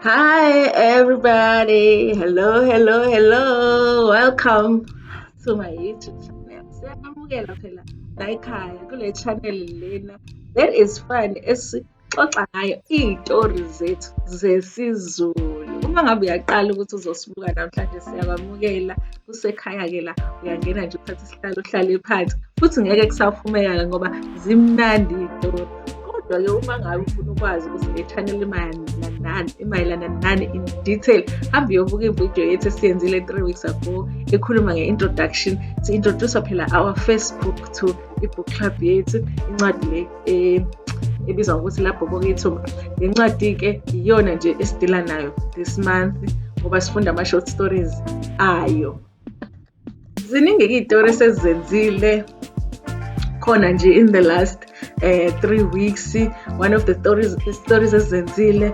Hi, everybody. Hello, hello, hello. Welcome to my YouTube channel. Siyakwamukela phela la ekhaya kule channel lena. That is fun. Esixoxa ngayo iy'tori zethu zesiZulu. Uma ngabe uyaqala ukuthi uzosibuka namhlanje siyakwamukela. Kusekhaya-ke la uyangena nje uthathe isihlalo uhlale phansi. Futhi ngeke kusaphumeka ngoba zimnandi iy'tori. Kodwa-ke uma ngabe ufuna ukwazi ukuthi le channel imayelana nani in detail, hambe uyobuka ividiyo yethu esiyenzile 3 weeks ago ekhuluma nge-introduction. Si-introduce phela our Facebook to i-book club yethu, incwadi le ebizwa ngokuthi iLabhoboka Ithumba. Le ncwadi-ke iyona nje esidila nayo this month ngoba sifunda ama-short stories ayo. Ziningi-ke iy'tori esezenzile khona nje in the last 3 weeks. One of the stories ezenzile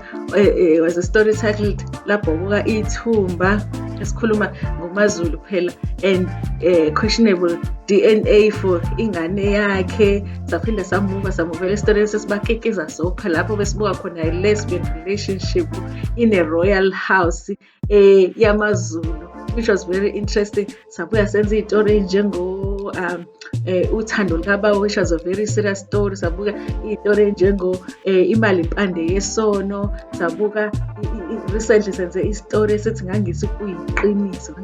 was a story titled Labhoboka Ithumba, esikhuluma ngomaZulu phela and questionable DNA for ingane yakhe. Saphinda samuvela isitori esibakekeza sopha lapho besibuka khona i-lesbian relationship in a royal house yamaZulu, which was very interesting. Sabuya senza iy'tori enjengo uthando likaBaba, which was a very serious story. Sabuka iy'tori enjengo imali impande yesono. Sabuka recently senze isitori esithi ngangithi kuyiqiniso.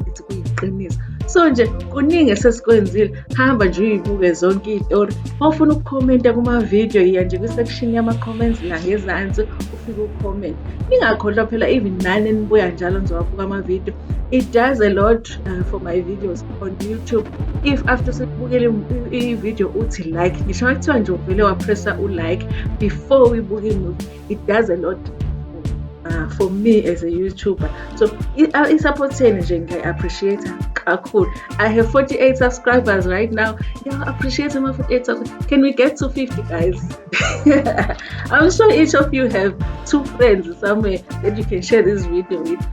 So nje kuningi esesikwenzile. Hamba nje uyibuke zonke iy'tori. Uma ufuna ukukhomenta kuma-video, yiya nje kwi-section yama-comments la ngezansi ufike ucomment. Ningakhohlwa phela even nani enibuya njalo nizowabuka ama-video. It does a lot for my videos on YouTube. If after sekubukele i-video uthi like, ngisho kuthiwa nje uvele wapressa u-like before uyibuke i-movie, it does a lot for me as a YouTuber. So i-supporteni nje ngiya-appreciate kakhulu. I have 48 subscribers right now. Appreciate my 48 subscribers. Can we get to 50, guys? I'm sure each of you have 2 friends somewhere that you can share this video with.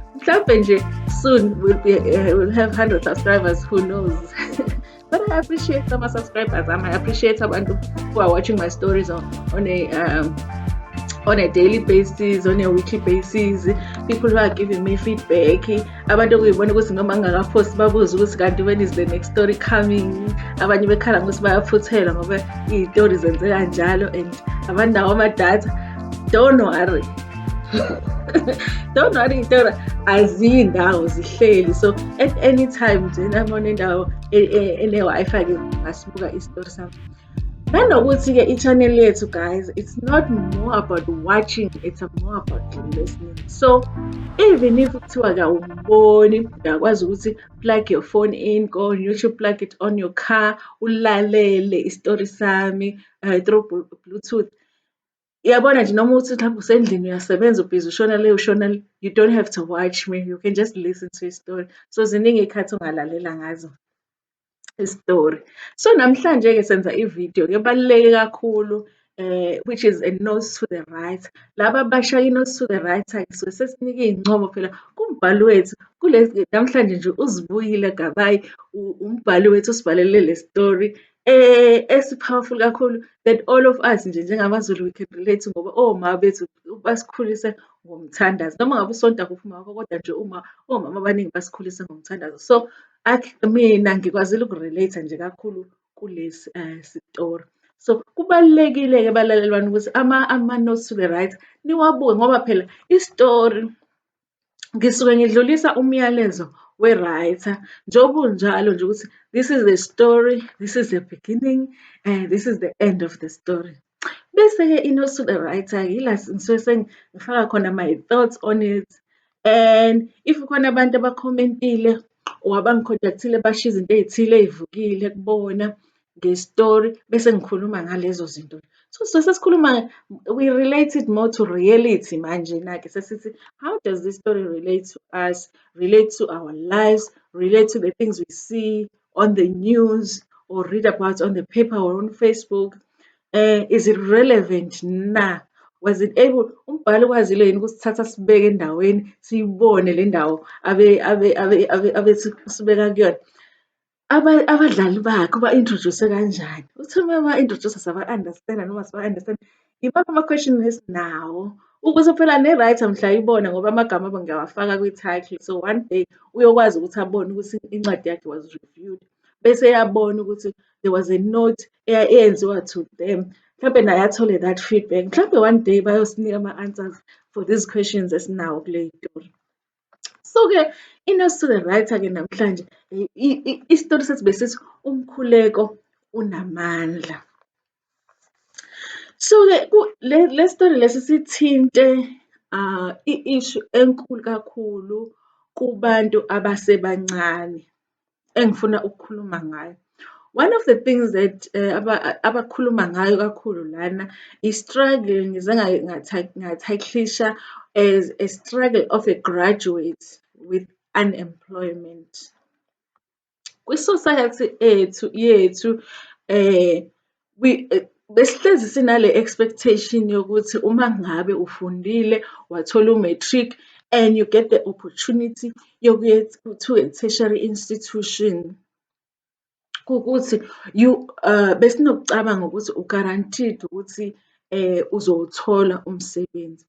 Soon we'll have 100 subscribers, who knows. But I appreciate some subscribers. I appreciate abantu who are watching my stories on a daily basis, on a weekly basis. People who are giving me feedback. Abantu kuyibona ukuthi noma ngingakaphosti babuze ukuthi kanti when is the next story coming. Abanye bekhala ukuthi bayaphuthela ngoba iy'tori zenzeka kanjalo, and abanawo ama-data. Don't worry. Don't worry, iy'tori azindawo zihleli. So at any time nje nami onendawo ene-Wi-Fi-ke ngasibuka isitori sami. Nanokuthi-ke i-channel yethu, guys, it's not more about watching, it's more about listening. So even if kuthiwa awuboni, uyakwazi ukuthi plug your phone in, go on YouTube, plug it on your car, ulalele isitori sami through Bluetooth. Uyabona nje noma uthi mhlawumbe usendlini uyasebenza ubhizi ushona le, you don't have to watch me, you can just listen to a story. So ziningi iy'khathi ongalalela ngazo isitori. So namhlanje-ke senza ividiyo ebaluleke kakhulu, which is a note to the writer. Laba abasha i-note to the writer suke sesinika iy'ncomo phela kumbhali wethu. Namhlanje nje uzibuyile Gabayi, umbhali wethu usibhalele le story esi-powerful kakhulu that all of us nje njengamaZulu we can relate, ngoba oma bethu basikhulise ngomthandazo. Noma ngabe usonta kuphi wakho, kodwa nje omama abaningi basikhulise ngomthandazo. So mina ngikwazile ukurelate nje kakhulu kulesi story. So kubalulekile-ke balaleli bami ukuthi ama-notes to the writer niwabuke ngoba phela i-story ngisuke ngidlulisa umyalezo we-writer njengoba unjalo nje ukuthi this is the story, this is the beginning, and this is the end of the story. Bese-ke i-notes to the writer yila ngisuke sengifaka khona my thoughts on it, and if kukhona abantu abakhomentile or abangikhontaktile basho izinto ey'thile ey'vukile kubona nge-story bese ngikhuluma ngalezo zinto. So sesikhuluma, we relate it more to reality manje-ke sesithi how does this story relate to us, relate to our lives, relate to the things we see on the news or read about on the paper or on Facebook. Is it relevant na? Was it able, umbhali ukwazile yini ukusithatha sibeke endaweni siyibone le ndawo abethi sibeka kuyona? Abadlali bakhe uba-introduce kanjani? Uthi uma ba-introduce siyaba-understand-a noma siba-understand. Yibaphi ama-question esinawo ukuze phela ne-writer mhla ayibona ngoba amagama abo ngiyawafaka kwi-title. So one day uyokwazi ukuthi abone ukuthi incwadi yakhe was reviewed. Bese eyabona ukuthi there was a note eyenziwa to them. Mhlampe naye athole that feedback. Mhlampe one day bayosinika ama-answers for these questions esinawo kule yitori. So-ke i-Notes to the Writer-ke namhlanje isitori sethu besithi Umkhuleko Unamandla. So-ke le story lesi sithinte i-issue enkulu kakhulu kubantu abasebancane engifuna ukukhuluma ngayo. One of the things that abakhuluma ngayo kakhulu lana i-struggle, ngize ngathayiklisha as a struggle of a graduate with unemployment. Kwi-society yethu besihlezi sinale expectation yokuthi uma ngabe ufundile wathola u-matric and you get the opportunity yokuya to a tertiary institution, kukuthi besinokucabanga ukuthi u-guaranteed ukuthi uzowuthola umsebenzi.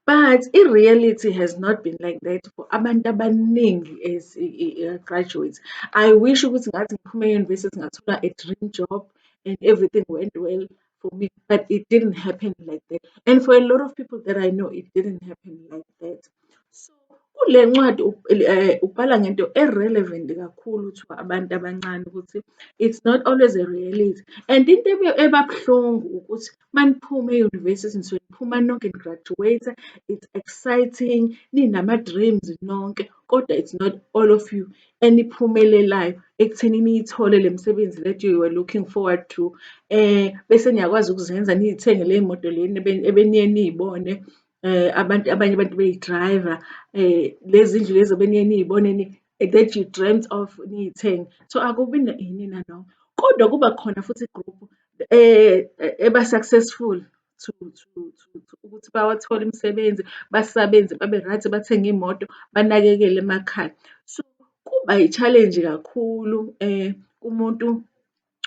But i-reality has not been like that for abantu abaningi as graduates. I wish ukuthi ngathi ngiphume e-university ngathola a dream job and everything went well for me, but it didn't happen like that. And for a lot of people that I know, it didn't happen like that. So kule ncwadi ubhala ngento e-relevant kakhulu to abantu abancane ukuthi it's not always a reality. And into ebabuhlungu ukuthi maniphume e-university nisuke niphuma nonke nigraduate, it's exciting, ninama-dreams nonke, kodwa it's not all of you eniphumelelayo ekutheni niyithole le misebenzi that you were looking forward to. Bese niyakwazi ukuzenza niy'thenge le moto leni ebeniye niy'bone abanye abantu beyi-driver, lezi ndlu lezi ebeniye niy'bone that you dreamt of niy'thenge. So akubi ini nanoma, kodwa kuba khona futhi i-group eba-successful to ukuthi bawathole imisebenzi, basebenze, babe right, bathenge iy'moto, banakekele emakhaya. So kuba yi-challenge kakhulu kumuntu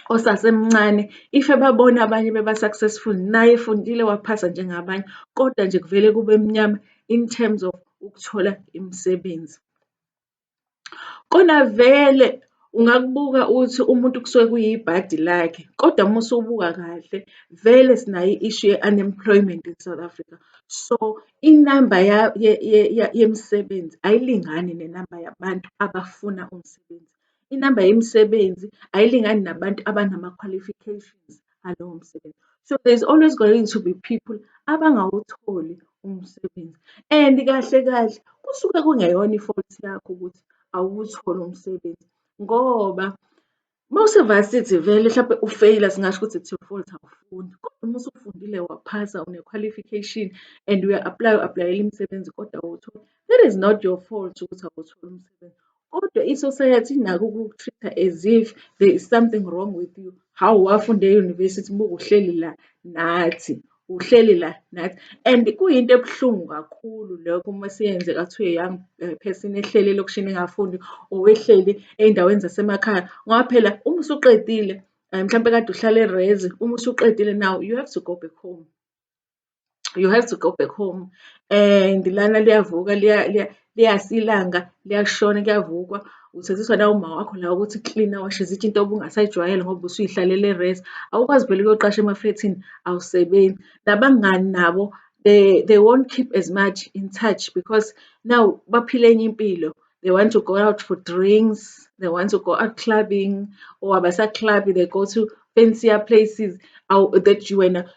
osasemncane if ebabona abanye beba-successful, naye efundile waphasa njengabanye, kodwa nje kuvele kube mnyama in terms of ukuthola imisebenzi. Kona vele ungakubuka uthi umuntu kusuke kuyibhadi lakhe, kodwa uma usubuka kahle vele sinayo i-issue ye-unemployment in South Africa. So inamba yemisebenzi ayilingani nenamba yabantu abafuna umsebenzi. Inamba yemisebenzi ayilingani nabantu abanama-qualifications alowo msebenzi. So there's always going to be people abangawutholi umsebenzi, and kahle kahle kusuke kungeyona i-fault yakho ukuthi awuwutholi umsebenzi, ngoba mawuse-varsity vele mhlampe ufeyila singasho ukuthi it's your fault awufundi, kodwa uma usufundile waphasa une-qualification and uya-aplayela imisebenzi kodwa awuwutholi, that is not your fault ukuthi awuwutholi umsebenzi. Kodwa i-society inako ukuku-treat-a as if there is something wrong with you. Hawu, wafunda e-university buka uhleli la nathi, uhleli la nathi. And kuyinto ebuhlungu kakhulu lokho uma siyenzeka kuthiwa young person ehleli elokishini engafundi or ehleli ey'ndaweni zasemakhaya, ngoba phela uma usuqedile mhlampe kade uhlala e-Rezi, uma usuqedile now you have to go back home. You have to go back home, and lana liyavuka liyasa ilanga, liyashona, kuyavukwa, uthethiswa na uma wakho la ukuthi klina washe zitshe into obungasayijwayele ngoba usuyihlalele e-Rezi. Awukwazi vele ukuyoqasha emaflethini, awusebenzi. Nabangani nabo they won't keep as much in touch because now baphila enye impilo. They want to go out for drinks, they want to go out clubbing, or abasa-club, they go to fancier places that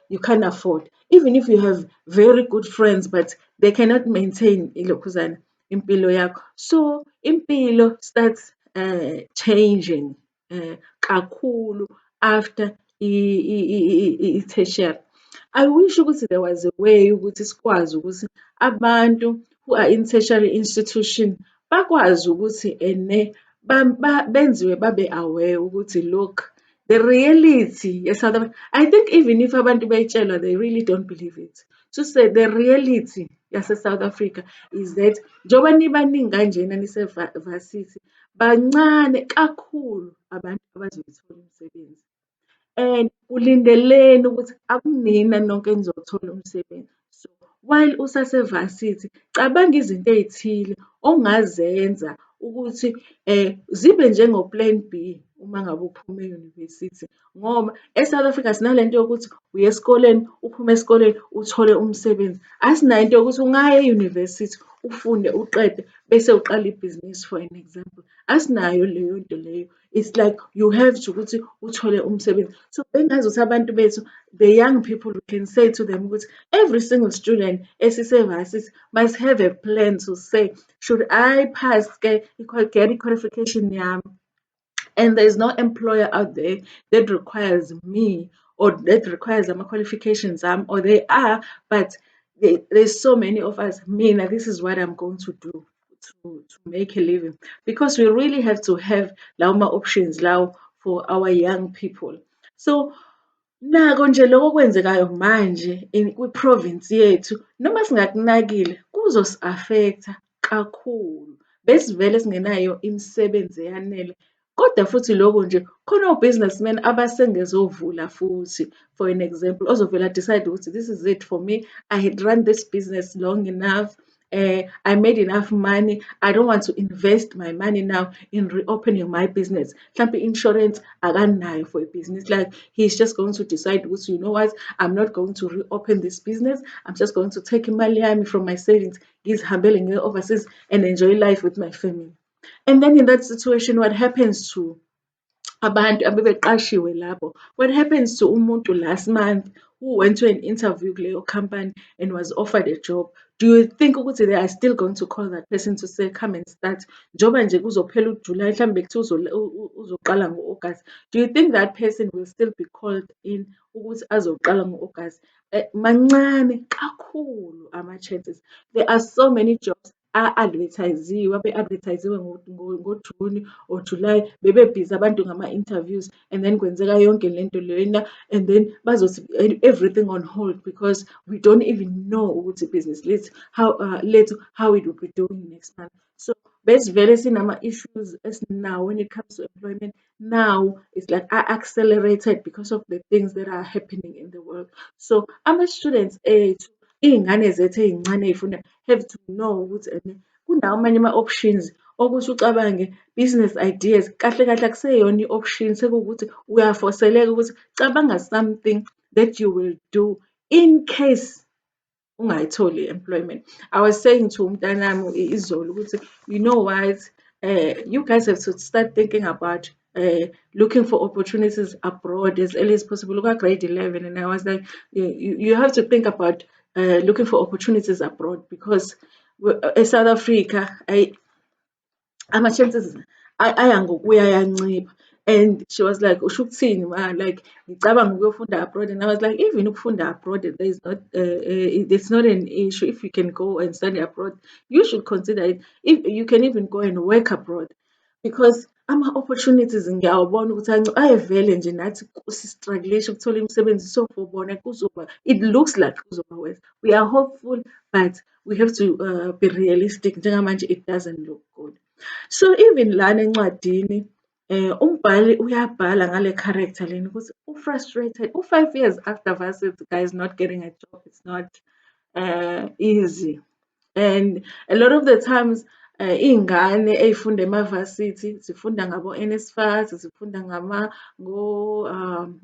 you can't afford. Even if you have very good friends, but they cannot maintain ilokhuzana impilo yakho. So impilo starts changing kakhulu after i-tertiary. I wish ukuthi there was a way ukuthi sikwazi ukuthi abantu who are in tertiary institution bakwazi ukuthi benziwe babe aware ukuthi look, the reality ye-South Africa. I think even if abantu beyitshelwa, they really don't believe it. To say the reality yase-South Africa is that njengoba nibaningi kanjena nise-varsity, bancane kakhulu abantu abazoyithola umsebenzi. And kulindeleni ukuthi akunina nonke enizothola umsebenzi. So while usasevasithi cabanga izinto ey'thile ongazenza ukuthi zibe njengo-plan B uma ngabe uphuma e-university. Ngoba e-South Africa sinale nto yokuthi uya esikoleni, uphume esikoleni uthole umsebenzi. Asinayo into yokuthi ungaya e-university ufunde uqede bese uqala ibhizinisi for an example. Asinayo leyo nto leyo. It's like you have to ukuthi uthole umsebenzi. So bengazuthi abantu bethu, the young people, we can say to them ukuthi every single student esisevasithi must have a plan to say, should I pass get i-qualification yami, and there's no employer out there that requires me or that requires my qualifications, or they are, but there's so many of us. Mina, this is what I'm going to do to make a living, because we really have to have lawo options now for our young people. So nako nje lokho okwenzekayo manje kwi-province yethu, noma singakunakile kuzosi-affect-a kakhulu. Besivele singenayo imisebenzi eyanele, kodwa futhi lokho nje khona o-businessmen abasengezovula futhi. For an example, ozovela decide ukuthi this is it for me. I had run this business long enough. I made enough money. I don't want to invest my money now in reopening my business. Mhlawumbe i-insurance akanayo for a business. Like he's just going to decide, you know what, I'm not going to reopen this business. I'm just going to take imali yami from my savings, ngizihambele ngiye overseas and enjoy life with my family. And then in that situation, what happens to abantu abebeqashiwe labo? What happens to umuntu last month who went to an interview kuleyo company and was offered a job? Do you think ukuthi they are still going to call that person to say come and start? Njoba nje kuzophela uJuly, mhlambe kuthiwa uzoqala ngo-August. Do you think that person will still be called in ukuthi azoqala ngo-August? Mancane kakhulu ama-chances. There are so many jobs a-advertise-iwe, abe-advertise-iwe ngoJuni or July, bebebhizi abantu ngama-interviews, and then kwenzeka yonke lento lena, and then bazothi everything on hold because we don't even know ukuthi business lethu how it will be doing next month. So besivele sinama-issues esinawo when it comes to employment. Now it's like accelerated because of the things that are happening in the world. So ama-students ethu, iy'ngane zethu ey'ncane ey'funda, have to know ukuthi kunawo amanye ama-options okuthi ucabange business ideas. Kahle kahle akuseyona i-option, sekuwukuthi uyafoseleka ukuthi cabanga something that you will do in case ungayitholi i-employment. I was saying to umntanami izolo ukuthi, you know what, you guys have to start thinking about looking for opportunities abroad as early as possible. Look at grade 11, and I was like, you have to think about looking for opportunities abroad, because eSouth Africa, ama-chances aya ngokuya ayancipha. And she was like, usho ukuthini ma, like ngicabanga ukuyofunda abroad. And I was like, even ukufunda abroad, it's not an issue. If you can go and study abroad, you should consider it. If you can even go and work abroad, because ama-opportunities ngiyawabona ukuthi ayevele nje nathi si-struggle-isha ukuthola imisebenzi. So for bona it looks like kuzoba worse. We are hopeful, but we have to be realistic. Njengamanje it doesn't look good. So even lana encwadini, umbhali uyabhala ngale character lena ukuthi u-frustrated, 5 years after varsity, guys, not getting a job. It's not easy. And a lot of the times iy'ngane ey'funda emavasithi zifunda ngabo-NSFAS, zifunda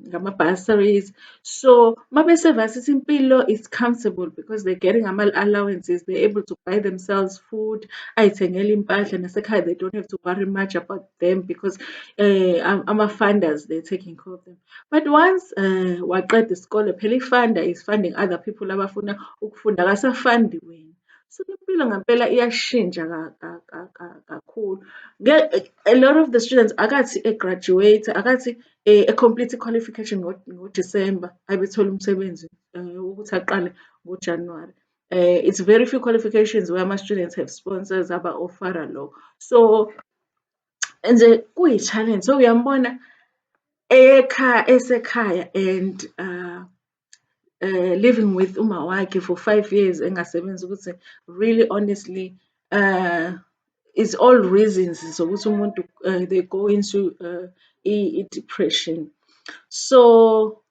ngama-bursaries. So mabesevasithi impilo is comfortable because they're getting ama-allowances, they're able to buy themselves food, ay'thengela impahla nasekhaya, they don't have to worry much about them because ama-funders, they're taking care of them. But once waqeda isikole, phela i-funder is funding other people abafuna ukufunda, akasafandi wena. So impilo ngempela iyashintsha kakhulu. A lot of the students akathi graduate, akathi complete qualification ngoDisemba abethola umsebenzi ukuthi aqale ngoJanuary. It's very few qualifications where my students have sponsors aba-offera lokho. So nje kuyi-challenge. So uyambona esekhaya and living with uma wakhe for 5 years engasebenzi, ukuthi really honestly it's all reasons zokuthi umuntu they go into i-depression. So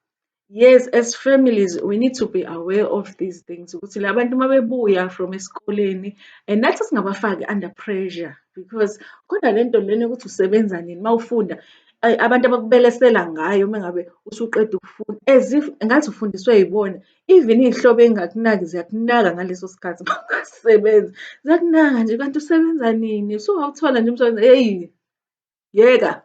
Yes, as families, we need to be aware of these things. Ukuthi la bantu uma bebuya from esikoleni, and nathi singabafaki under pressure because khona le nto lena yokuthi usebenza nini uma ufunda, abantu abakubelesela ngayo uma ngabe usuqeda ukufunda, as if ngathi ufundiswe yibona. Even iy'hlobo ey'ngakunaki ziyakunaka ngaleso sikhathi uma ungasebenzi. Ziyakunaka nje, kanti usebenza nini? Usungawuthola nje umsebenzi, hheyi yeka.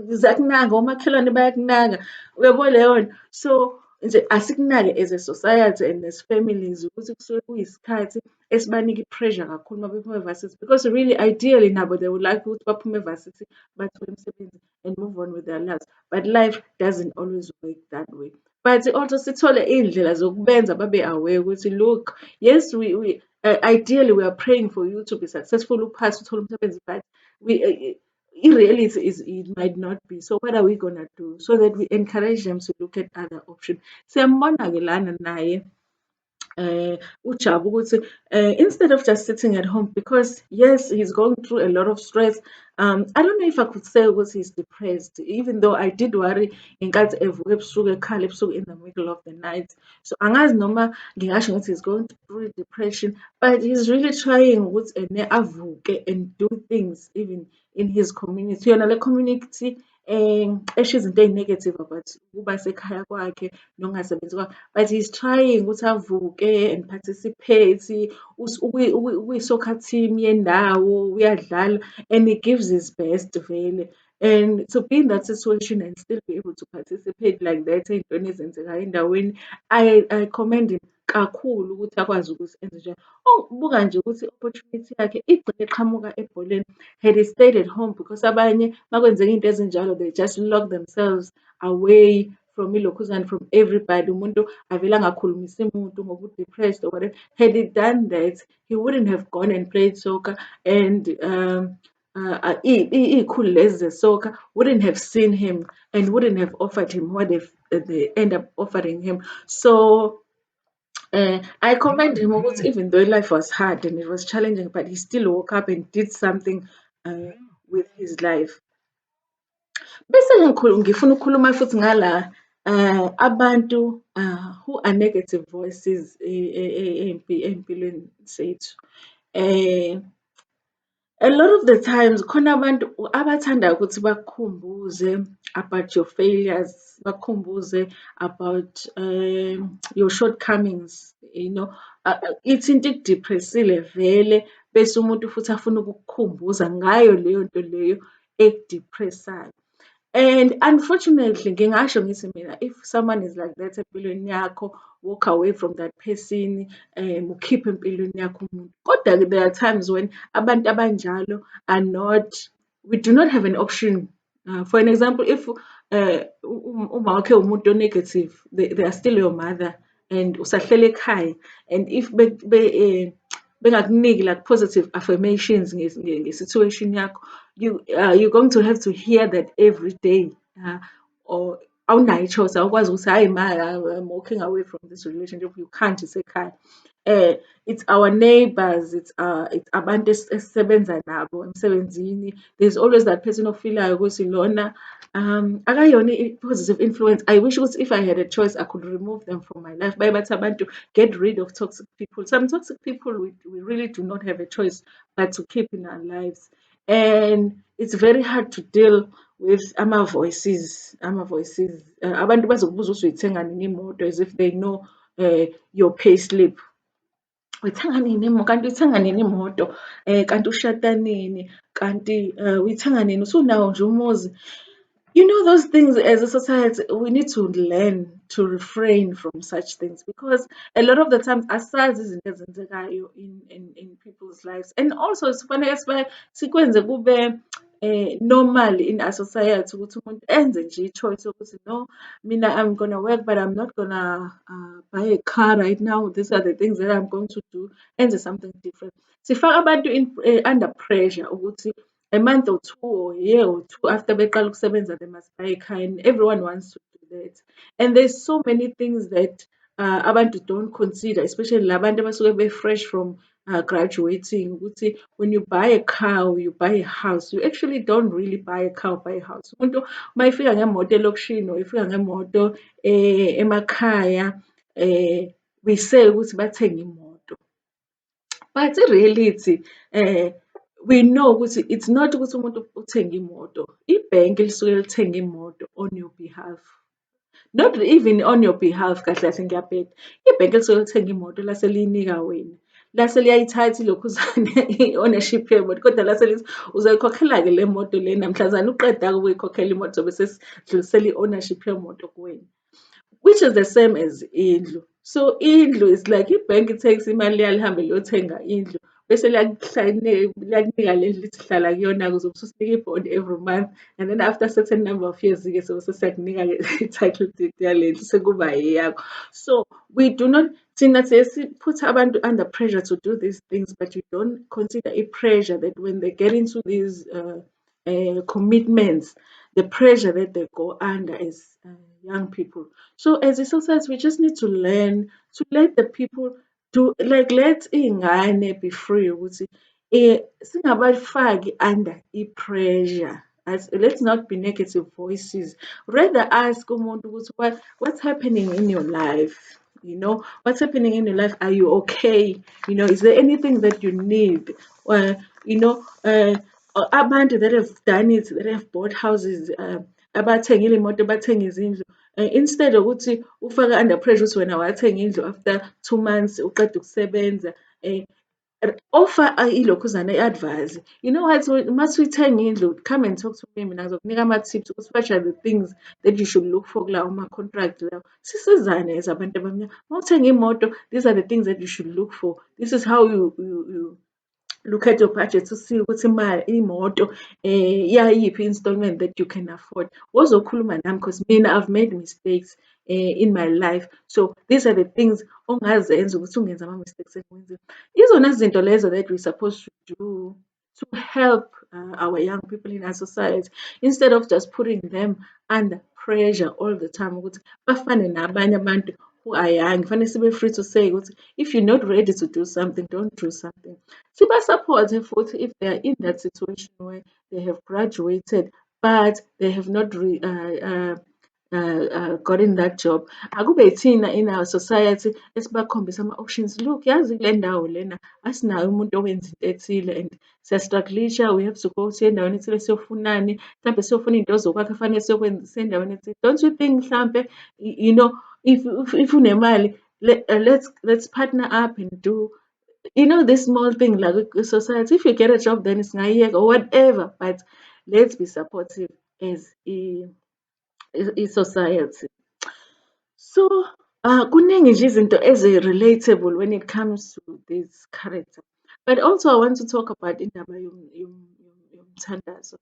Ziyakunaka, omakhelwane bayakunaka, uyabo leyo nto. So nje asikunake as a society and as families ukuthi kusuke kuyisikhathi esibanika i-pressure kakhulu uma bephuma e-varsity because really ideally nabo they would like ukuthi baphume e-varsity bathole imisebenzi and move on with their lives. But life doesn't always work that way. But also sithole iy'ndlela zokubenza babe aware ukuthi look, yes, ideally we are praying for you to be successful, uphase uthole umsebenzi, but we reality is it might not be. So what are we gonna do so that we encourage them to look at other options? Siyambona-ke lana naye uJabu ukuthi instead of just sitting at home, because yes, he's going through a lot of stress. I don't know if I could say ukuthi he's depressed, even though I did worry ngenkathi evuka ebusuku ekhala ebusuku in the middle of the night. So angazi noma ngingasho ukuthi he's going through depression, but he's really trying ukuthi avuke and do things even in his community. Yona le community esho izinto ey'negative about ukuba sekhaya kwakhe nokungasebenzi kwakhe, but he's trying ukuthi avuke and participate. Ukwi-soccer team yendawo uyadlala and he gives his best vele. And to be in that situation and still be able to participate like that ey'ntweni ezenzekayo endaweni, I commend him kakhulu ukuthi akwazi ukuthi enze njalo. Buka nje ukuthi i-opportunity yakhe igcine iqhamuka ebholeni. Had he stayed at home, because abanye uma kwenzeka iy'nto ezinjalo they just lock themselves away from ilokhuzana, from everybody. Umuntu avele angakhulumisi muntu ngoku-depressed or whatever. Had he done that, he wouldn't have gone and played soccer, and iy'khulu lezi ze-soccer wouldn't have seen him and wouldn't have offered him what they end up offering him. So I commend him ukuthi even though life was hard and it was challenging, but he still woke up and did something with his life. Bese ngifuna ukukhuluma futhi ngala abantu who are negative voices ey'mpilweni zethu. A lot of the times khona abantu abathanda ukuthi bakukhumbuze about your failures, bakukhumbuze about your shortcomings, you know. Ithi into ikudipressile vele bese umuntu futhi afuna ukukukhumbuza ngayo leyo nto leyo ekudiphresayo. And unfortunately, ngingasho ngithi mina, if someone is like that empilweni yakho, walk away from that person, ukhiphe empilweni yakho umuntu. Kodwa there are times when abantu abanjalo are not, we do not have an option. For an example, if uma wakhe umuntu o-negative, they are still your mother and usahleli ekhaya, and if bengakuniki like positive affirmations nge-situation yakho, you're going to have to hear that every day. Or awunayo i-choice, awukwazi ukuthi hhayi ma, I'm walking away from this relationship, you can't isekhaya. It's our neighbors, it's abantu esisebenza nabo emsebenzini. There's always that person ofilayo ukuthi lona akayona i-positive influence. I wish ukuthi if I had a choice I could remove them from my life. Baye bathi abantu get rid of toxic people. Some toxic people we really do not have a choice but to keep in our lives. And it's very hard to deal with ama-voices. Abantu bazokubuza ukuthi uyithenga nini imoto as if they know your payslip. Uyithenga nini kanti uyithenga nini imoto, kanti ushada nini, kanti uyithenga nini, usunawo nje umuzi. You know, those things as a society, we need to learn to refrain from such things because a lot of the times asazi izinto ezenzekayo in people's lives. And also sifanele sikwenze kube normal in our society ukuthi umuntu enze nje i-choice yokuthi no, mina I'm gonna work but I'm not gonna buy a car right now. These are the things that I'm going to do. Enze something different. Sifaka abantu under pressure ukuthi a month or two or a year or two after beqala ukusebenza they must buy a car, and everyone wants to do that. And there's so many things that abantu don't consider, especially labantu abasuke be-fresh from graduating, ukuthi when you buy a car or you buy a house, you actually don't really buy a car or buy a house. Umuntu uma efika ngemoto elokishini or efika ngemoto emakhaya, we say ukuthi bathenga imoto. But i-reality, we know ukuthi it's not ukuthi umuntu uthenga imoto. Ibhenki lisuke lithenga imoto on your behalf. Not even on your behalf, kahle kahle ngiyabheda. Ibhenki lisuke lithenga imoto lase liyinika wena. Lase liyayithatha ilokhuzane i-ownership yemoto, kodwa lase lithi uzoyikhokhela-ke le moto le namhlazane uqeda-ke ukuyikhokhela imoto zobe sesidlulisela i-ownership yemoto kuwena. Which is the same as indlu. So indlu is like ibhenki takes imali yalo lihambe liyothenga indlu bese liyakunika le ndlu lithi hlala kuyona-ke uzobe ususinika i-bond every month, and then after a certain number of years-ke sobe sesiyakunika-ke i-title deed yale ndlu sekuba eyakho. So we do not, thina put abantu under pressure to do these things, but you don't consider a pressure that when they get into these commitments, the pressure that they go under as young people. So as a society, we just need to learn to let the people do, like, let iy'ngane be free ukuthi singabafaki under pressure. Let's not be negative voices. Rather ask umuntu ukuthi what's happening in your life? You know, what's happening in your life? Are you okay? You know, is there anything that you need? You know, abantu that have done it, that have bought houses, abathengile imoto, bathenga izindlu, instead ukuthi ufake under pressure ukuthi wena wathenga indlu after 2 months uqeda ukusebenza, offer ilokhuzana i-advise. You know what, mase uyithenga indlu, come and talk to me, mina ngizokunika ama-tips ukuthi what are the things that you should look for kulawo ma-contract lawo. Sisizane as abantu abamnyama. Uma uthenga imoto, these are the things that you should look for. This is how you look at your budget to see ukuthi imoto iyayiphi installment that you can afford. Wozokhuluma nami because mina I've made mistakes in my life. So these are the things ongazenza ukuthi ungenzi ama-mistakes engiwenzile. Izona zinto lezo that we're supposed to do to help our young people in our society, instead of just putting them under pressure all the time ukuthi bafane nabanye abantu who are young. Kufanele sibe free to say ukuthi if you're not ready to do something, don't do something. Siba-support-e futhi if they are in that situation where they have graduated but they have not gotten that job. Akube yithina in our society esibakhombisa ama-options. Look, yazi kule ndawo lena asinaye umuntu owenza into ethile and siyastrugglisha, we have to go siye endaweni ethile siyofunani, mhlampe siyofuna iy'nto zokwakha kufanele siyokwenza endaweni ethile. Don't you think mhlampe, you know, if unemali, let's partner up and do, you know, this small thing like society. If you get a job, then it's ngayeka or whatever, but let's be supportive as i-society. So kuningi nje izinto ezi-relatable when it comes to this character. But also I want to talk about indaba yomthandazo.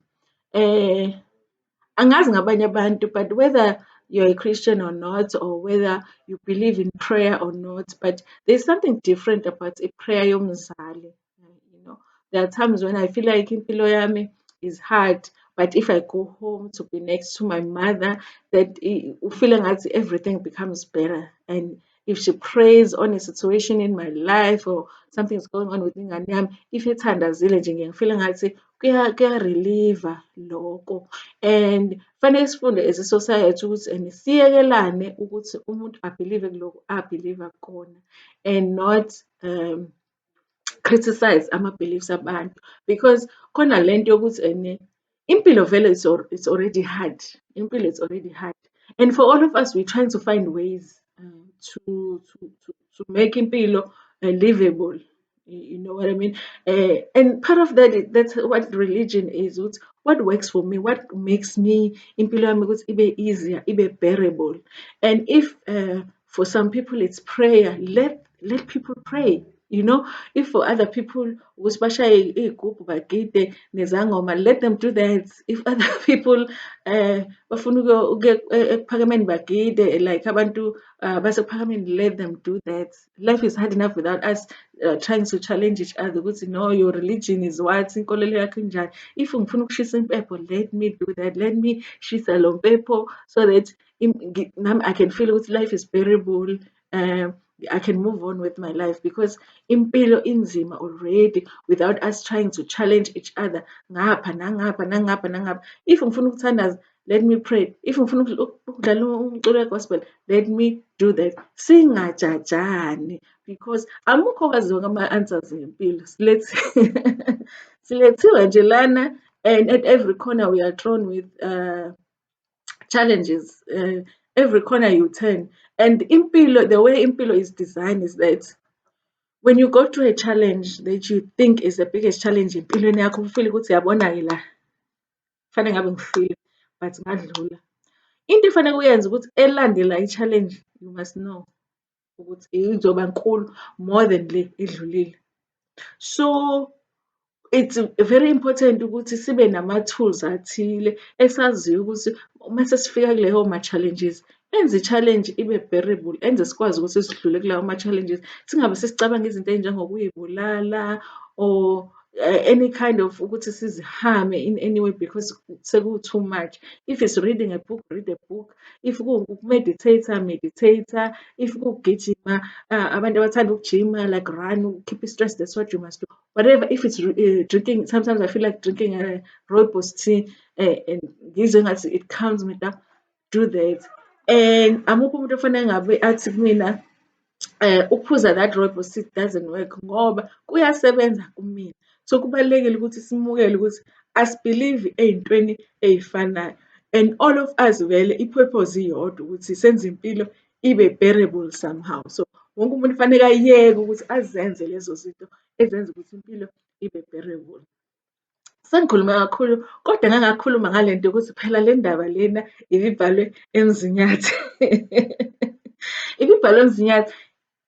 Angazi ngabanye abantu, but whether you're a Christian or not, or whether you believe in prayer or not, but there's something different about a prayer yomzali. You know, there are times when I feel like impilo yami is hard, but if I go home to be next to my mother, that feeling that everything becomes better. And if she prays on a situation in my life or something's going on with ingane yami, if ethandazile nje ngiyangifeel ngathi kuya-reliever lokho. And kufanele sifunde as a society ukuthi and siyekelane ukuthi umuntu abhilive kuloko abhiliva kukona and not criticize ama-beliefs abantu, because khona lento yokuthi impilo vele it's already hard. Impilo it's already hard. And for all of us, we're trying to find ways to make impilo livable. You know what I mean? And part of that, that's what religion is. What works for me? What makes me impilo yami ukuthi ibe easier, ibe bearable? And if for some people it's prayer, let people pray. You know, if for other people ukuthi bashaye iy'gubhu bagide nezangoma, let them do that. If other people bafuna ukuya ekuphakemeni bagide, like abantu basephakemeni, let them do that. Life is hard enough without us trying to challenge each other ukuthi no, your religion is what, inkolelo yakho injani. If ngifuna ukushisa impepho, let me do that. Let me shisa lo mpepho so that I can feel ukuthi life is bearable. I can move on with my life, because impilo inzima already without us trying to challenge each other. Ngapha nangapha nangapha nangapha. If ngifuna ukuthandaza, let me pray. If ngifuna ukudlala umculo wegospel, let me do that. Singajajani, because amukho kwaziwa ama-answers ngempilo. Silethiwe nje lana, and at every corner we are thrown with challenges. Every corner you turn. And impilo, the way impilo is designed is that when you go through a challenge that you think is the biggest challenge empilweni yakho, ufile ukuthi yabona-ke la, kufanele ngabe ngifile, but ngadlula. Into efanele uyenze ukuthi elandela i-challenge, you must know ukuthi izoba nkulu more than le edlulile. So it's very important ukuthi sibe nama-tools athile esaziyo ukuthi uma sesifika kuleyo ma-challenges, enze i-challenge ibe bearable, enze sikwazi ukuthi sidlule kulawo ma-challenges. Singabe sesicabanga izinto ey'njengokuy'bulala or any kind of ukuthi sizihame in any way because seku-too much. If it's reading a book, read a book. If ukumeditate, meditate. If ukugijima, abantu abathanda ukujima, like run, keep stress, that's what you must do. Whatever, if it's drinking, sometimes I feel like drinking a rooibos tea, and ngizwe ngathi it calms me down, do that. And amukho umuntu ofanele ngabe athi kumina ukuphuza that rooibos tea doesn't work ngoba kuyasebenza kumina. So kubalulekile ukuthi simukele ukuthi asibelieve ey'ntweni ey'fanayo, and all of us vele i-purpose iyodwa ukuthi senze impilo ibe bearable somehow. So wonke umuntu kufanele ayeke ukuthi azenze lezo zinto ezenza ukuthi impilo ibe bearable. Sengikhulume kakhulu, kodwa ngangakhuluma ngale nto ukuthi phela le ndaba lena ibibhalwe eMzinyathi. Ibibhalwe eMzinyathi.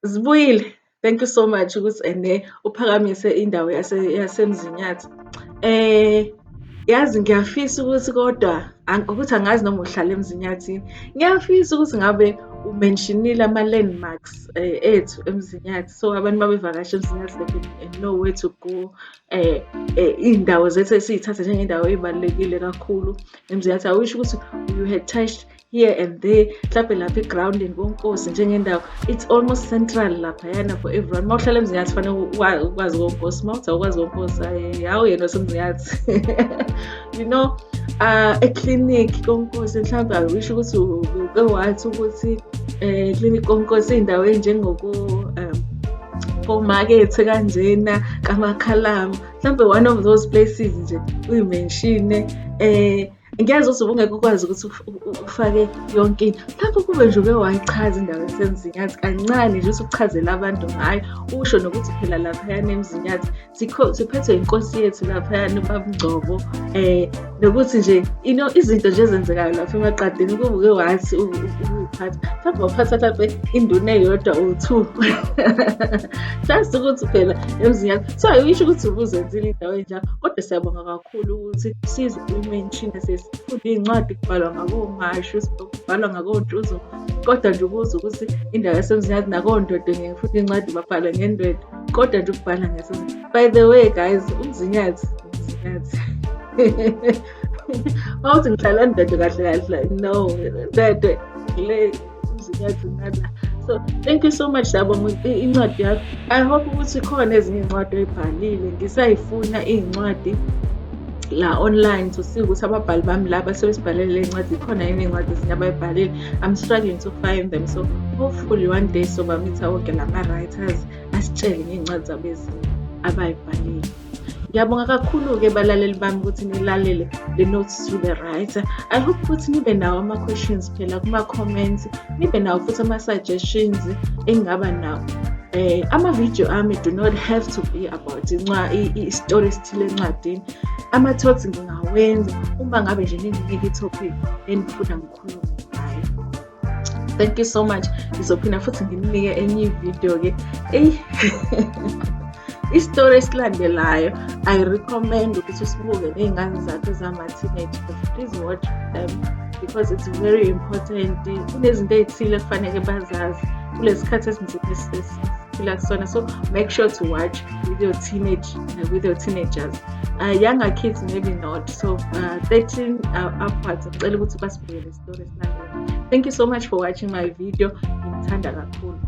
Zibuyile, thank you so much ukuthi uphakamise indawo yaseMzinyathi. Yazi ngiyafisa ukuthi kodwa ukuthi angazi noma uhlala eMzinyathini. Ngiyafisa ukuthi ngabe umentionile ama-landmarks ethu eMzinyathi, so abantu mabevakasha eMzinyathi they can know where to go. Iy'ndawo zethu esiy'thatha njengey'ndawo ey'balulekile kakhulu eMzinyathi. I wish ukuthi you had touched here and there, mhlawumbe lapha eGroundini koNkosi njengendawo. It's almost central laphayana for everyone. Uma uhlala eMzinyathi kufanele ukwazi koNkosi. Uma uthi awukwazi koNkosi, hawu yena waseMzinyathi. You know, e-clinic koNkosi mhlawumbe I wish ukuthi uke wathi ukuthi clinic koNkosi iy'ndawo komakethe kanjena kaMakhalama, mhlawumbe one of those places nje uyimenshine. Ngiyazi ukuthi ubungeke ukwazi ukuthi ufake yonke into, mhlawumbe kube nje uke wayichaza indawo yaseMzinyathi kancane nje ukuchazela abantu ngayo, usho nokuthi phela laphayana eMzinyathi siphethwe inkosi yethu laphayana uBabungcobo, nokuthi nje izinto nje ezenzekayo lapha emaqadeni kube uke wathi ukuyiphatha, mhlawumbe waphatha mhlawumbe induna eyodwa or two. Just ukuthi phela eMzinyathi. So I wish ukuthi ubuzenzile indawo enjalo, kodwa siyabonga kakhulu ukuthi size umenshine sesifunda iy'ncwadi kubhalwa ngakoMashu, kubhalwa ngakoNtuzo, kodwa nje ukuze ukuthi indawo yaseMzinyathi nakoNdodo ngifunda iy'ncwadi babhala ngeNdodo, kodwa nje ukubhala ngaseMzinyathi. By the way guys, uMzinyathi. Mawuthi ngihlala eNdodo kahle kahle, no, Ndodo le uMzinyathi nala. So thank you so much Siyabonga incwadi yakho. I hope ukuthi khona ezinye iy'ncwadi oyibhalile, ngisayifuna iy'ncwadi la online to see ukuthi ababhali bami laba sebesibhalele iy'ncwadi khona yini iy'ncwadi ezinye abayibhalile. I'm struggling to find them, so hopefully one day sobamitha wonke lama-writers asitshele ngey'ncwadi zabo ezinye abayibhalile. Ngiyabonga kakhulu-ke balaleli bami ukuthi nilalele the notes to the writer. I hope ukuthi nibe nawo ama-questions phela kuma-comments, nibe nawo futhi ama-suggestions engingaba nawo. Ama-video ami do not have to be about i-story esithile encwadini. Ama-thoughts ngingawenza uma ngabe nje ninginika i-topic engifuna ngikhulume ngayo. Thank you so much. Ngizophinda futhi nginike enye video-ke. Istory esilandelayo I recommend ukuthi sibuke ney'ngane zakho ezama-teenage. Please watch them because it's very important. Kunezinto ey'thile kufanele bazazi kulesi sikhathi esinzima esiphila kusona. So make sure to watch with your teenagers. Younger kids maybe not. So 13 upwards ngicela ukuthi basibukele istory esilandelayo. Thank you so much for watching my video. Ngithanda kakhulu.